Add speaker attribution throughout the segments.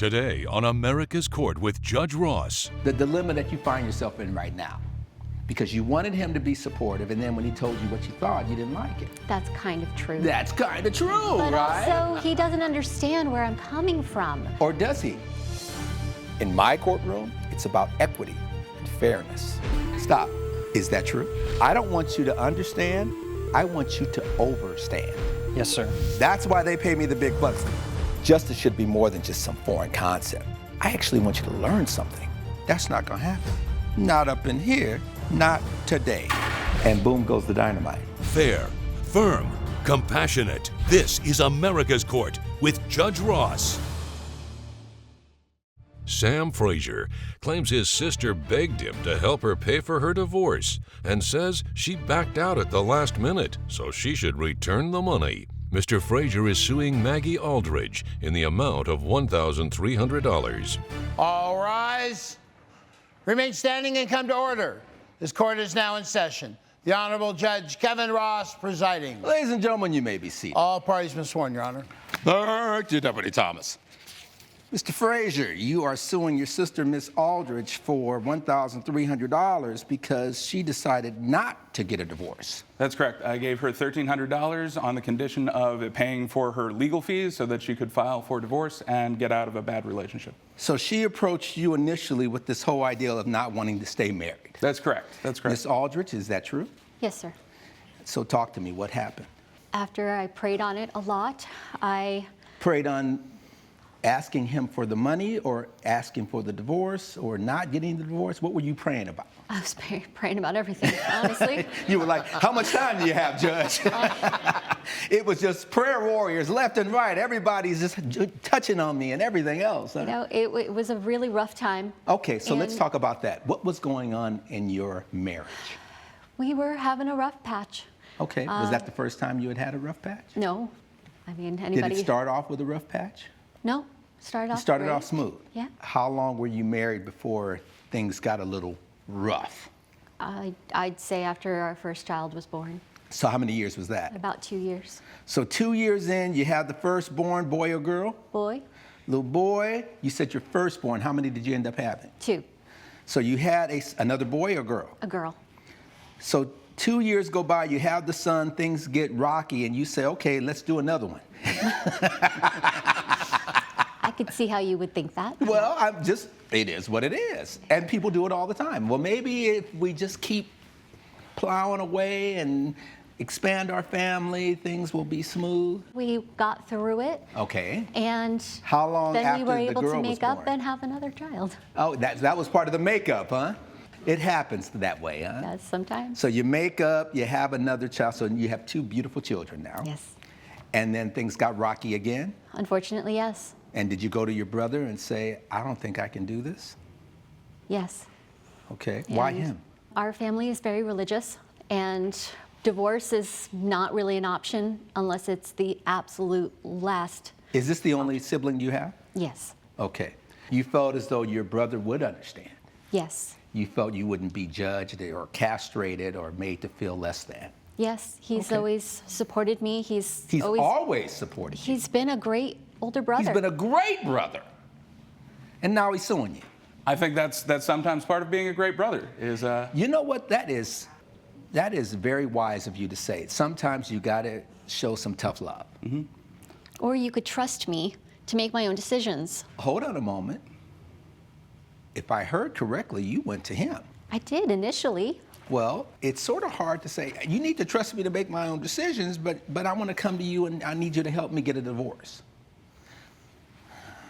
Speaker 1: Today on America's Court with Judge Ross.
Speaker 2: The dilemma that you find yourself in right now, because you wanted him to be supportive, and then when he told you what you thought, you didn't like it.
Speaker 3: That's kind of true.
Speaker 2: That's kind of true,
Speaker 3: but
Speaker 2: right?
Speaker 3: Also, he doesn't understand where I'm coming from.
Speaker 2: Or does he? In my courtroom, it's about equity and fairness. Stop. Is that true? I don't want you to understand. I want you to overstand.
Speaker 4: Yes, sir.
Speaker 2: That's why they pay me the big bucks. Justice should be more than just some foreign concept. I actually want you to learn something. That's not gonna happen. Not up in here, not today. And boom goes the dynamite.
Speaker 1: Fair, firm, compassionate. This is America's Court with Judge Ross. Sam Frazier claims his sister begged him to help her pay for her divorce and says she backed out at the last minute, so she should return the money. Mr. Frazier is suing Maggie Aldridge in the amount of $1,300.
Speaker 5: All rise. Remain standing and come to order. This court is now in session. The Honorable Judge Kevin Ross presiding.
Speaker 2: Ladies and gentlemen, you may be seated.
Speaker 5: All parties been sworn, Your Honor.
Speaker 2: Thank you, Deputy Thomas. Mr. Frazier, you are suing your sister, Miss Aldridge, for $1,300 because she decided not to get a divorce.
Speaker 6: That's correct. I gave her $1,300 on the condition of it paying for her legal fees so that she could file for divorce and get out of a bad relationship.
Speaker 2: So she approached you initially with this whole idea of not wanting to stay married.
Speaker 6: That's correct. That's correct.
Speaker 2: Miss Aldridge, is that true?
Speaker 3: Yes, sir.
Speaker 2: So talk to me. What happened?
Speaker 3: After I prayed on it a lot, I
Speaker 2: prayed on asking him for the money, or asking for the divorce, or not getting the divorce? What were you praying about?
Speaker 3: I was praying about everything, honestly.
Speaker 2: You were like, how much time do you have, Judge? It was just prayer warriors left and right. Everybody's just touching on me and everything else. Huh?
Speaker 3: You know, it was a really rough time.
Speaker 2: Okay, so let's talk about that. What was going on in your marriage?
Speaker 3: We were having a rough patch.
Speaker 2: Okay, was that the first time you had a rough patch?
Speaker 3: No. I mean, anybody...
Speaker 2: Did it start off with a rough patch?
Speaker 3: No, started
Speaker 2: off smooth.
Speaker 3: Yeah.
Speaker 2: How long were you married before things got a little rough?
Speaker 3: I'd say after our first child was born.
Speaker 2: So how many years was that?
Speaker 3: About 2 years.
Speaker 2: So 2 years in, you had the firstborn, boy or girl?
Speaker 3: Boy.
Speaker 2: Little boy. You said your firstborn. How many did you end up having? 2. So you had another boy or girl?
Speaker 3: A girl.
Speaker 2: So 2 years go by, you have the son, things get rocky, and you say, okay, let's do another one.
Speaker 3: I could see how you would think that.
Speaker 2: Well, it is what it is. And people do it all the time. Well, maybe if we just keep plowing away and expand our family, things will be smooth.
Speaker 3: We got through it.
Speaker 2: Okay.
Speaker 3: And
Speaker 2: how long
Speaker 3: then
Speaker 2: after
Speaker 3: we were
Speaker 2: the
Speaker 3: able
Speaker 2: girl
Speaker 3: to
Speaker 2: was
Speaker 3: make up
Speaker 2: born?
Speaker 3: and have another child.
Speaker 2: Oh, that was part of the makeup, huh? It happens that way, huh?
Speaker 3: Yes, sometimes.
Speaker 2: So you make up, you have another child, so you have 2 beautiful children now.
Speaker 3: Yes.
Speaker 2: And then things got rocky again?
Speaker 3: Unfortunately, yes.
Speaker 2: And did you go to your brother and say, I don't think I can do this?
Speaker 3: Yes.
Speaker 2: Okay, why him?
Speaker 3: Our family is very religious, and divorce is not really an option unless it's the absolute last.
Speaker 2: Is this the only sibling you have?
Speaker 3: Yes.
Speaker 2: Okay. You felt as though your brother would understand?
Speaker 3: Yes.
Speaker 2: You felt you wouldn't be judged or castrated or made to feel less than?
Speaker 3: Yes, he's always supported me. He's
Speaker 2: always supported you.
Speaker 3: He's been a great older brother.
Speaker 2: He's been a great brother. And now he's suing you.
Speaker 6: I think that's sometimes part of being a great brother is
Speaker 2: You know what that is? That is very wise of you to say. Sometimes you got to show some tough love.
Speaker 6: Mm-hmm.
Speaker 3: Or you could trust me to make my own decisions.
Speaker 2: Hold on a moment. If I heard correctly, you went to him.
Speaker 3: I did initially.
Speaker 2: Well, it's sort of hard to say, you need to trust me to make my own decisions, but I want to come to you and I need you to help me get a divorce.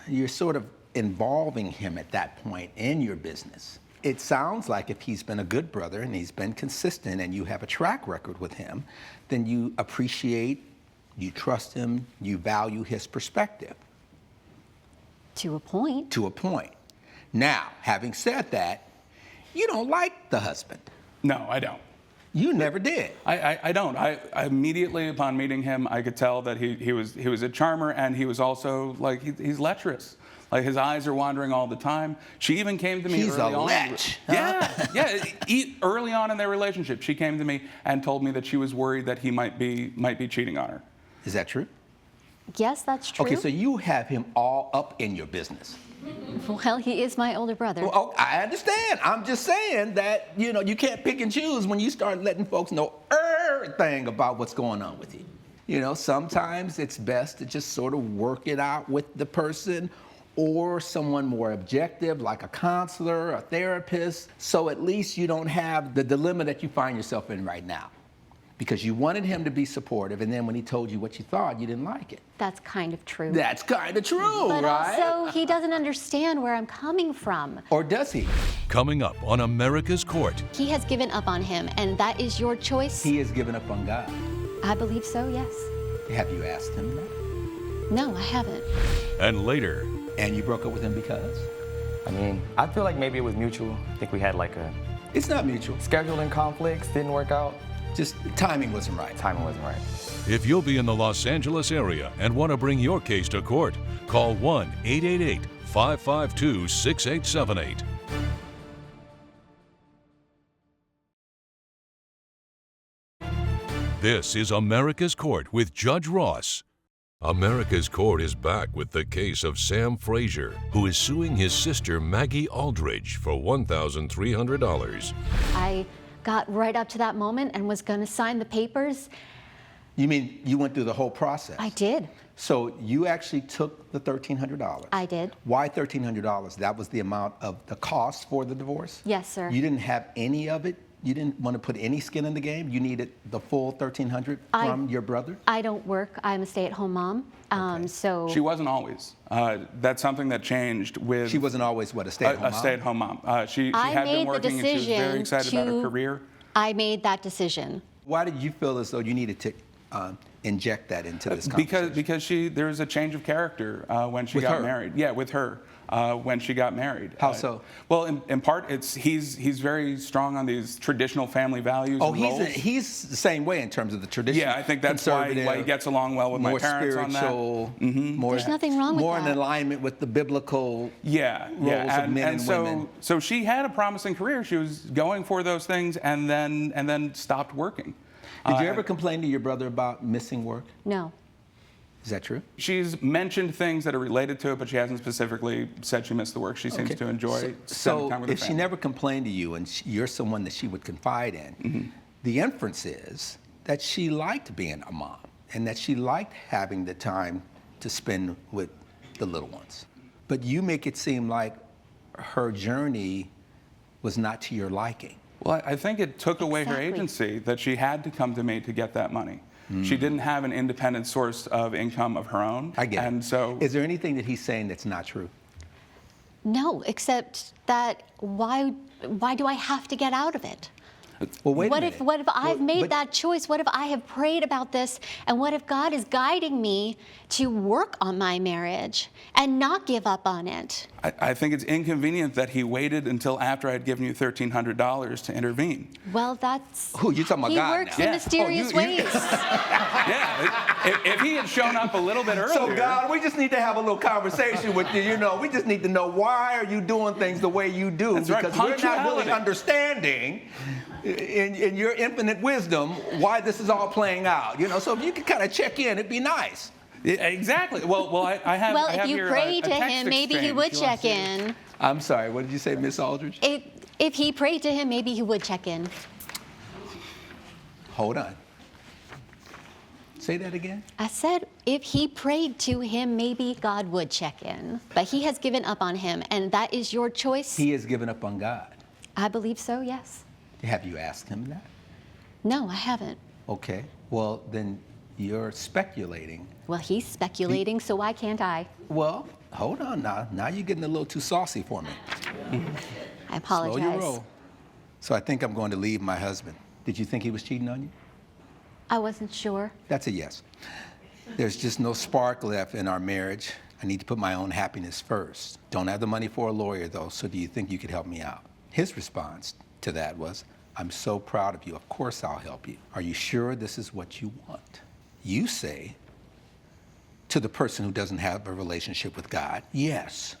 Speaker 2: You're sort of involving him at that point in your business. It sounds like if he's been a good brother and he's been consistent and you have a track record with him, then you appreciate, you trust him, you value his perspective.
Speaker 3: To a point.
Speaker 2: To a point. Now, having said that, you don't like the husband.
Speaker 6: No, I don't.
Speaker 2: You never did.
Speaker 6: I don't. I immediately upon meeting him, I could tell that he was a charmer, and he was also like he's lecherous. Like his eyes are wandering all the time. She even came to me
Speaker 2: He's
Speaker 6: early
Speaker 2: a
Speaker 6: on.
Speaker 2: lech.
Speaker 6: Yeah. Early on in their relationship, she came to me and told me that she was worried that he might be cheating on her.
Speaker 2: Is that true?
Speaker 3: Yes, that's true.
Speaker 2: Okay, so you have him all up in your business.
Speaker 3: Well, he is my older brother.
Speaker 2: Oh, I understand. I'm just saying that, you can't pick and choose when you start letting folks know everything about what's going on with you. Sometimes it's best to just sort of work it out with the person or someone more objective, like a counselor, a therapist, so at least you don't have the dilemma that you find yourself in right now. Because you wanted him to be supportive, and then when he told you what you thought, you didn't like it.
Speaker 3: That's kind of true.
Speaker 2: That's kind of true,
Speaker 3: but
Speaker 2: right?
Speaker 3: also, he doesn't understand where I'm coming from.
Speaker 2: Or does he?
Speaker 1: Coming up on America's Court.
Speaker 3: He has given up on him, and that is your choice?
Speaker 2: He has given up on God.
Speaker 3: I believe so, yes.
Speaker 2: Have you asked him that?
Speaker 3: No, I haven't.
Speaker 1: And later.
Speaker 2: And you broke up with him because?
Speaker 4: I mean, I feel like maybe it was mutual. I think we had like a
Speaker 2: It's not mutual.
Speaker 4: scheduling conflicts, didn't work out.
Speaker 2: Just timing wasn't right.
Speaker 4: Timing wasn't right.
Speaker 1: If you'll be in the Los Angeles area and want to bring your case to court, call 1-888-552-6878. This is America's Court with Judge Ross. America's Court is back with the case of Sam Frazier, who is suing his sister Maggie Aldridge for $1,300.
Speaker 3: I got right up to that moment and was going to sign the papers.
Speaker 2: You mean you went through the whole process?
Speaker 3: I did.
Speaker 2: So you actually took the $1,300?
Speaker 3: I did.
Speaker 2: Why $1,300? That was the amount of the cost for the divorce?
Speaker 3: Yes, sir.
Speaker 2: You didn't have any of it? You didn't want to put any skin in the game? You needed the full $1,300 from your brother?
Speaker 3: I don't work. I'm a stay-at-home mom.
Speaker 2: Okay.
Speaker 3: So
Speaker 6: She wasn't always. That's something that changed with...
Speaker 2: She wasn't always, what, a stay-at-home mom?
Speaker 6: A stay-at-home mom. She had been working and she was very excited about her career.
Speaker 3: I made that decision.
Speaker 2: Why did you feel as though you needed to inject that into this conversation?
Speaker 6: Because there was a change of character when she
Speaker 2: With
Speaker 6: got
Speaker 2: her?
Speaker 6: married. Yeah, with her. When she got married.
Speaker 2: How so?
Speaker 6: Well, in part, he's very strong on these traditional family values.
Speaker 2: Oh,
Speaker 6: and roles.
Speaker 2: he's the same way in terms of the tradition.
Speaker 6: Yeah, I think that's why he gets along well with my parents on that.
Speaker 2: More spiritual, more,
Speaker 3: There's nothing wrong with
Speaker 2: more
Speaker 3: that.
Speaker 2: in alignment with the biblical roles of men and women.
Speaker 6: So she had a promising career. She was going for those things, and then stopped working.
Speaker 2: Did you ever complain to your brother about missing work?
Speaker 3: No.
Speaker 2: Is that true?
Speaker 6: She's mentioned things that are related to it, but she hasn't specifically said she missed the work. She seems to enjoy spending time with her
Speaker 2: if
Speaker 6: family.
Speaker 2: she never complained to you and you're someone that she would confide in, the inference is that she liked being a mom and that she liked having the time to spend with the little ones. But you make it seem like her journey was not to your liking.
Speaker 6: Well, I think it took away her
Speaker 3: Exactly.
Speaker 6: agency that she had to come to me to get that money. She didn't have an independent source of income of her own.
Speaker 2: I get it.
Speaker 6: And so,
Speaker 2: is there anything that he's saying that's not true?
Speaker 3: No, except that why do I have to get out of it?
Speaker 2: Well, wait a
Speaker 3: What
Speaker 2: minute.
Speaker 3: if I've made
Speaker 2: but-
Speaker 3: that choice? What if I have prayed about this? And what if God is guiding me to work on my marriage and not give up on it?
Speaker 6: I think it's inconvenient that he waited until after I had given you $1,300 to intervene.
Speaker 3: Well, that's...
Speaker 2: Who, you talking about
Speaker 3: He
Speaker 2: God
Speaker 3: works
Speaker 2: now?
Speaker 3: in
Speaker 6: Yeah.
Speaker 3: mysterious
Speaker 2: Oh, you-
Speaker 3: ways.
Speaker 6: Yeah, if he had shown up a little bit earlier.
Speaker 2: So God, we just need to have a little conversation with you. We just need to know, why are you doing things the way you do?
Speaker 6: That's right,
Speaker 2: Because we're not really
Speaker 6: punctuality.
Speaker 2: understanding in your infinite wisdom why this is all playing out. So if you could kind of check in, it'd be nice.
Speaker 6: Yeah, exactly. Well, I have.
Speaker 3: Well,
Speaker 6: I have
Speaker 3: if you
Speaker 6: here
Speaker 3: pray
Speaker 6: a
Speaker 3: to
Speaker 6: text
Speaker 3: him, maybe he
Speaker 6: exchange.
Speaker 3: would
Speaker 6: You want
Speaker 3: check
Speaker 6: to see it?
Speaker 3: in.
Speaker 2: I'm sorry, what did you say, Miss Aldridge?
Speaker 3: If he prayed to him, maybe he would check in.
Speaker 2: Hold on. Say that again.
Speaker 3: I said, if he prayed to him, maybe God would check in. But he has given up on him, and that is your choice.
Speaker 2: He has given up on God.
Speaker 3: I believe so, yes.
Speaker 2: Have you asked him that?
Speaker 3: No, I haven't.
Speaker 2: Okay. Well, then you're speculating.
Speaker 3: Well, he's speculating, so why can't I?
Speaker 2: Well, hold on now. Now you're getting a little too saucy for me.
Speaker 3: I apologize.
Speaker 2: Slow your roll. So I think I'm going to leave my husband. Did you think he was cheating on you?
Speaker 3: I wasn't sure.
Speaker 2: That's a yes. There's just no spark left in our marriage. I need to put my own happiness first. Don't have the money for a lawyer, though, so do you think you could help me out? His response to that was, I'm so proud of you. Of course I'll help you. Are you sure this is what you want? You say to the person who doesn't have a relationship with God, yes.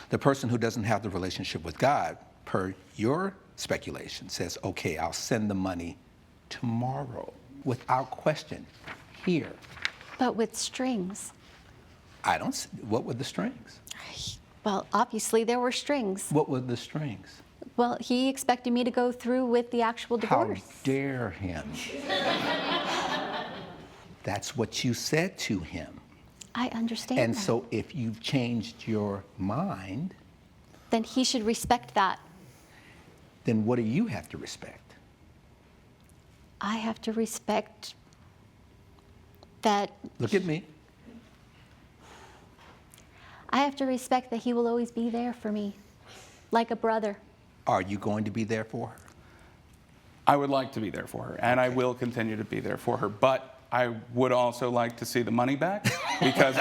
Speaker 2: The person who doesn't have the relationship with God, per your speculation, says, okay, I'll send the money tomorrow without question here.
Speaker 3: But with strings.
Speaker 2: I don't. What were the strings?
Speaker 3: Well, obviously there were strings.
Speaker 2: What were the strings?
Speaker 3: Well, he expected me to go through with the actual divorce.
Speaker 2: How dare him? That's what you said to him.
Speaker 3: I understand
Speaker 2: And
Speaker 3: that.
Speaker 2: so if you've changed your mind,
Speaker 3: Then he should respect that.
Speaker 2: then what do you have to respect?
Speaker 3: I have to respect that.
Speaker 2: Look at me.
Speaker 3: I have to respect that he will always be there for me, like a brother.
Speaker 2: Are you going to be there for her?
Speaker 6: I would like to be there for her, and I will continue to be there for her. But I would also like to see the money back because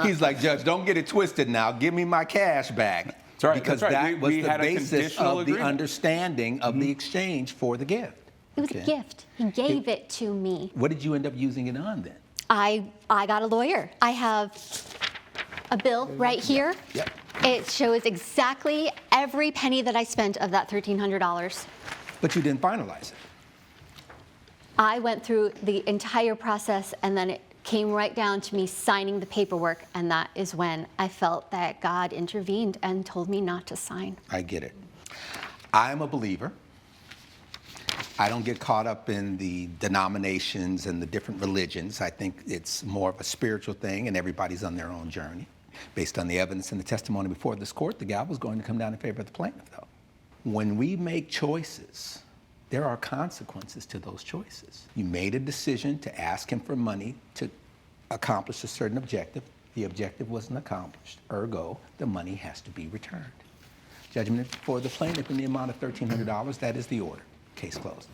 Speaker 2: He's like, Judge, don't get it twisted now. Give me my cash back.
Speaker 6: That's right,
Speaker 2: Because
Speaker 6: that's right.
Speaker 2: that was
Speaker 6: We
Speaker 2: the
Speaker 6: had a
Speaker 2: basis
Speaker 6: conditional
Speaker 2: of the
Speaker 6: agreement.
Speaker 2: understanding of the exchange for the gift.
Speaker 3: It was
Speaker 2: Okay.
Speaker 3: a gift. He gave it to me.
Speaker 2: What did you end up using it on then?
Speaker 3: I got a lawyer. I have a bill right here.
Speaker 2: Yep.
Speaker 3: It shows exactly every penny that I spent of that $1,300.
Speaker 2: But you didn't finalize it.
Speaker 3: I went through the entire process, and then it came right down to me signing the paperwork, and that is when I felt that God intervened and told me not to sign.
Speaker 2: I get it. I'm a believer. I don't get caught up in the denominations and the different religions. I think it's more of a spiritual thing, and everybody's on their own journey. Based on the evidence and the testimony before this court, the guy was going to come down in favor of the plaintiff, though. When we make choices, there are consequences to those choices. You made a decision to ask him for money to accomplish a certain objective. The objective wasn't accomplished. Ergo, the money has to be returned. Judgment for the plaintiff in the amount of $1,300. That is the order. Case closed.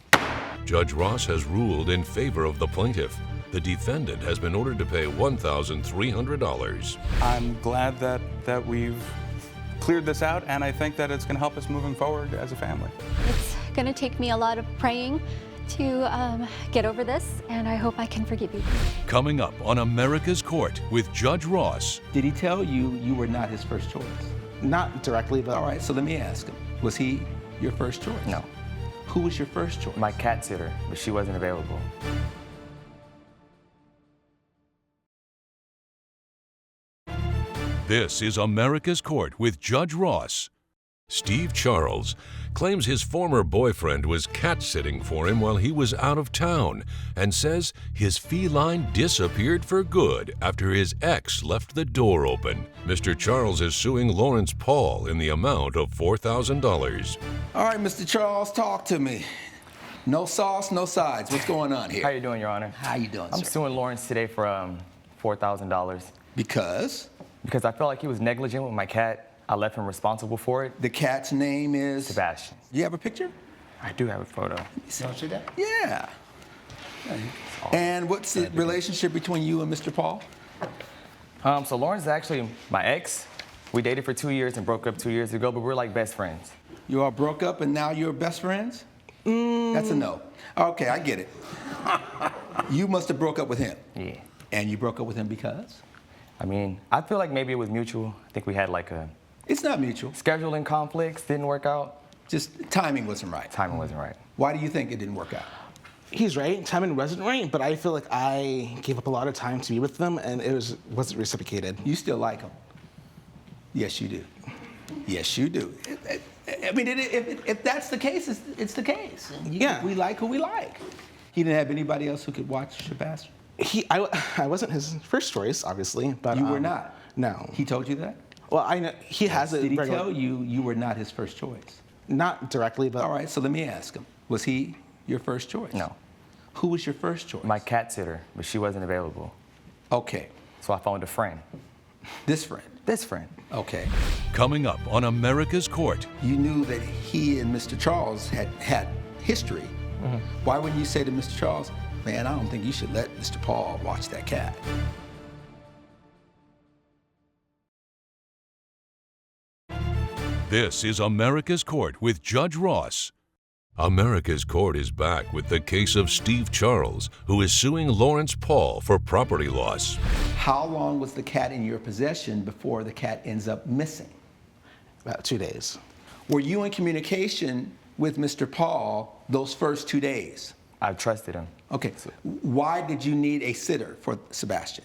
Speaker 1: Judge Ross has ruled in favor of the plaintiff. The defendant has been ordered to pay $1,300.
Speaker 6: I'm glad that we've cleared this out, and I think that it's going to help us moving forward as a family.
Speaker 3: It's going to take me a lot of praying to get over this, and I hope I can forgive you.
Speaker 1: Coming up on America's Court with Judge Ross.
Speaker 2: Did he tell you you were not his first choice?
Speaker 7: Not directly, but
Speaker 2: All right, so let me ask him. Was he your first choice?
Speaker 4: No.
Speaker 2: Who was your first choice?
Speaker 4: My cat sitter, but she wasn't available.
Speaker 1: This is America's Court with Judge Ross. Steve Charles claims his former boyfriend was cat-sitting for him while he was out of town and says his feline disappeared for good after his ex left the door open. Mr. Charles is suing Lawrence Paul in the amount of $4,000.
Speaker 2: All right, Mr. Charles, talk to me. No sauce, no sides. What's going on here?
Speaker 4: How you doing, Your Honor?
Speaker 2: How you doing,
Speaker 4: I'm
Speaker 2: sir?
Speaker 4: suing Lawrence today for $4,000
Speaker 2: Because
Speaker 4: because I felt like he was negligent with my cat. I left him responsible for it.
Speaker 2: the cat's name is...
Speaker 4: Sebastian.
Speaker 2: You have a picture?
Speaker 4: I do have a photo.
Speaker 5: Don't you that?
Speaker 2: Yeah. And what's the relationship between you and Mr. Paul?
Speaker 4: So Lawrence is actually my ex. We dated for 2 years and broke up 2 years ago, but we're like best friends.
Speaker 2: You all broke up and now you're best friends? That's a no. Okay, I get it. You must have broke up with him.
Speaker 4: Yeah.
Speaker 2: And you broke up with him because?
Speaker 4: I mean, I feel like maybe it was mutual. I think we had like a
Speaker 2: It's not mutual.
Speaker 4: scheduling conflicts, didn't work out.
Speaker 2: Just timing wasn't right.
Speaker 4: Timing wasn't right.
Speaker 2: Why do you think it didn't work out?
Speaker 7: he's right. Timing wasn't right, but I feel like I gave up a lot of time to be with them, and it wasn't reciprocated.
Speaker 2: You still like him? Yes, you do. Yes, you do. I mean, if that's the case, it's the case.
Speaker 7: Yeah.
Speaker 2: We like who we like. He didn't have anybody else who could watch Sebastian?
Speaker 7: I wasn't his first choice, obviously, but
Speaker 2: You were not?
Speaker 7: No.
Speaker 2: He told you that?
Speaker 7: Well, I know he has a
Speaker 2: Did he
Speaker 7: regular-
Speaker 2: tell you you were not his first choice?
Speaker 7: Not directly, but
Speaker 2: All right, so let me ask him. Was he your first choice?
Speaker 4: No.
Speaker 2: Who was your first choice?
Speaker 4: My cat sitter, but she wasn't available.
Speaker 2: Okay.
Speaker 4: So I phoned a friend.
Speaker 2: This friend?
Speaker 4: This friend.
Speaker 2: Okay.
Speaker 1: Coming up on America's Court.
Speaker 2: You knew that he and Mr. Charles had history. Why wouldn't you say to Mr. Charles, man, I don't think you should let Mr. Paul watch that cat?
Speaker 1: This is America's Court with Judge Ross. America's Court is back with the case of Steve Charles, who is suing Lawrence Paul for property loss.
Speaker 2: How long was the cat in your possession before the cat ends up missing?
Speaker 7: about 2 days.
Speaker 2: Were you in communication with Mr. Paul those first 2 days?
Speaker 4: I trusted him.
Speaker 2: Okay. Why did you need a sitter for Sebastian?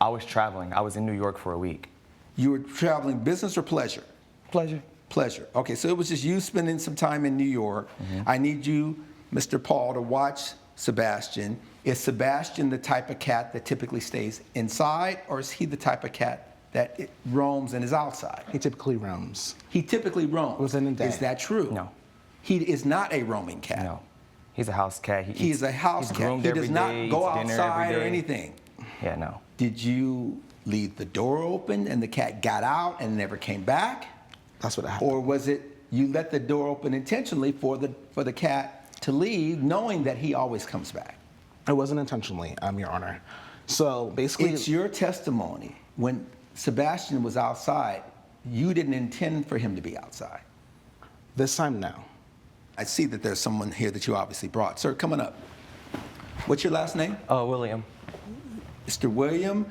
Speaker 4: I was traveling. I was in New York for a week.
Speaker 2: You were traveling business or pleasure?
Speaker 4: Pleasure.
Speaker 2: Pleasure. Okay, so it was just you spending some time in New York. I need you, Mr. Paul, to watch Sebastian. Is Sebastian the type of cat that typically stays inside, or is he the type of cat that roams and is outside?
Speaker 7: He typically roams.
Speaker 2: He typically roams.
Speaker 7: Within a day.
Speaker 2: Is that true?
Speaker 4: No.
Speaker 2: He is not a roaming cat.
Speaker 4: No. He's a house cat.
Speaker 2: He is a house
Speaker 4: he's
Speaker 2: cat.
Speaker 4: groomed
Speaker 2: He
Speaker 4: every
Speaker 2: does not
Speaker 4: day,
Speaker 2: go
Speaker 4: eats dinner
Speaker 2: outside
Speaker 4: every
Speaker 2: or
Speaker 4: day.
Speaker 2: anything.
Speaker 4: Yeah, no.
Speaker 2: Did you leave the door open and the cat got out and never came back?
Speaker 7: That's what happened.
Speaker 2: Or was it you let the door open intentionally for the cat to leave, knowing that he always comes back?
Speaker 7: It wasn't intentionally, Your Honor. So basically,
Speaker 2: It's your testimony. When Sebastian was outside, you didn't intend for him to be outside.
Speaker 7: this time, no.
Speaker 2: I see that there's someone here that you obviously brought. Sir, coming up. What's your last name?
Speaker 8: William.
Speaker 2: Mr. William,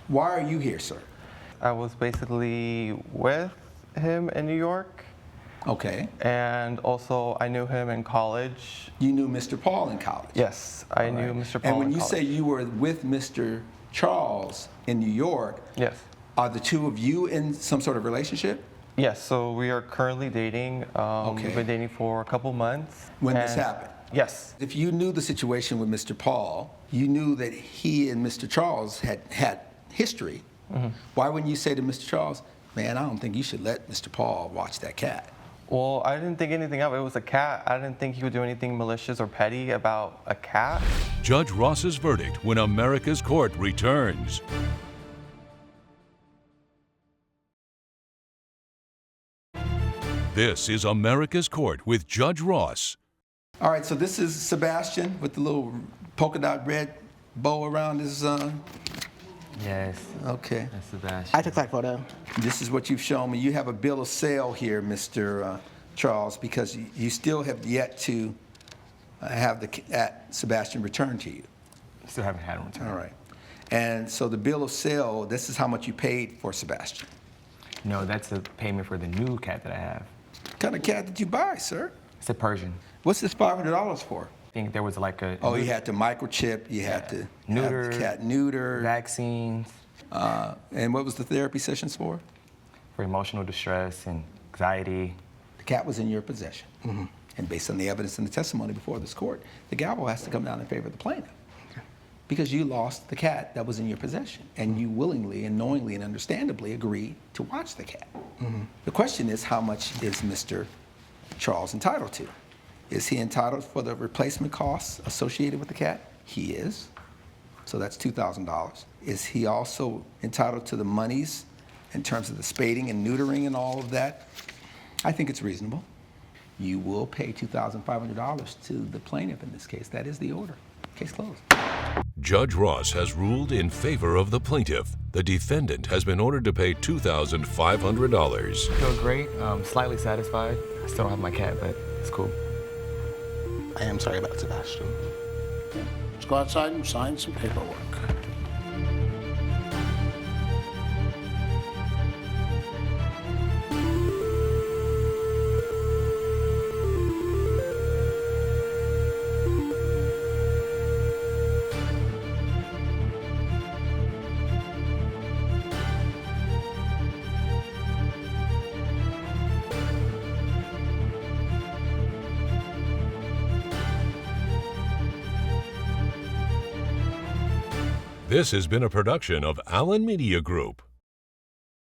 Speaker 2: why are you here, sir?
Speaker 8: I was basically with him in New York,
Speaker 2: Okay.
Speaker 8: and also I knew him in college.
Speaker 2: You knew Mr. Paul in college?
Speaker 8: Yes, I
Speaker 2: All
Speaker 8: knew
Speaker 2: right.
Speaker 8: Mr. Paul
Speaker 2: And when
Speaker 8: in
Speaker 2: you
Speaker 8: college.
Speaker 2: say you were with Mr. Charles in New York,
Speaker 8: Yes.
Speaker 2: are the two of you in some sort of relationship?
Speaker 8: Yes, so we are currently dating.
Speaker 2: Okay.
Speaker 8: We've been dating for a couple months.
Speaker 2: When this
Speaker 8: and-
Speaker 2: happened?
Speaker 8: Yes.
Speaker 2: If you knew the situation with Mr. Paul, you knew that he and Mr. Charles had history, why wouldn't you say to Mr. Charles, man, I don't think you should let Mr. Paul watch that cat?
Speaker 8: Well, I didn't think anything of it. It was a cat. I didn't think he would do anything malicious or petty about a cat.
Speaker 1: Judge Ross's verdict when America's Court returns. This is America's Court with Judge Ross.
Speaker 2: All right, so this is Sebastian with the little polka dot red bow around his,
Speaker 4: Yes.
Speaker 2: okay.
Speaker 4: That's Sebastian.
Speaker 7: I took that photo.
Speaker 2: This is what you've shown me. You have a bill of sale here, Mr. Charles, because you still have yet to have the cat Sebastian returned to you.
Speaker 4: Still haven't had him return.
Speaker 2: All right. And so the bill of sale, this is how much you paid for Sebastian.
Speaker 4: No, that's a payment for the new cat that I have.
Speaker 2: What kind of cat did you buy, sir?
Speaker 4: It's a Persian.
Speaker 2: What's this $500 for?
Speaker 4: I think there was like a
Speaker 2: Oh, you had to microchip, you had to
Speaker 4: Neuter,
Speaker 2: have the cat neutered.
Speaker 4: vaccines
Speaker 2: And what was the therapy sessions for?
Speaker 4: for emotional distress and anxiety.
Speaker 2: The cat was in your possession. And based on the evidence and the testimony before this court, the gavel has to come down in favor of the plaintiff. Because you lost the cat that was in your possession, and you willingly and knowingly and understandably agreed to watch the cat. The question is, how much is Mr. Charles entitled to? Is he entitled for the replacement costs associated with the cat? He is. So that's $2,000. Is he also entitled to the monies in terms of the spading and neutering and all of that? I think it's reasonable. You will pay $2,500 to the plaintiff in this case. That is the order. Case closed.
Speaker 1: Judge Ross has ruled in favor of the plaintiff. The defendant has been ordered to pay $2,500.
Speaker 4: Feel great. Slightly satisfied. I still don't have my cat, but it's cool.
Speaker 7: I am sorry about Sebastian.
Speaker 5: Let's go outside and sign some paperwork.
Speaker 1: This has been a production of Allen Media Group.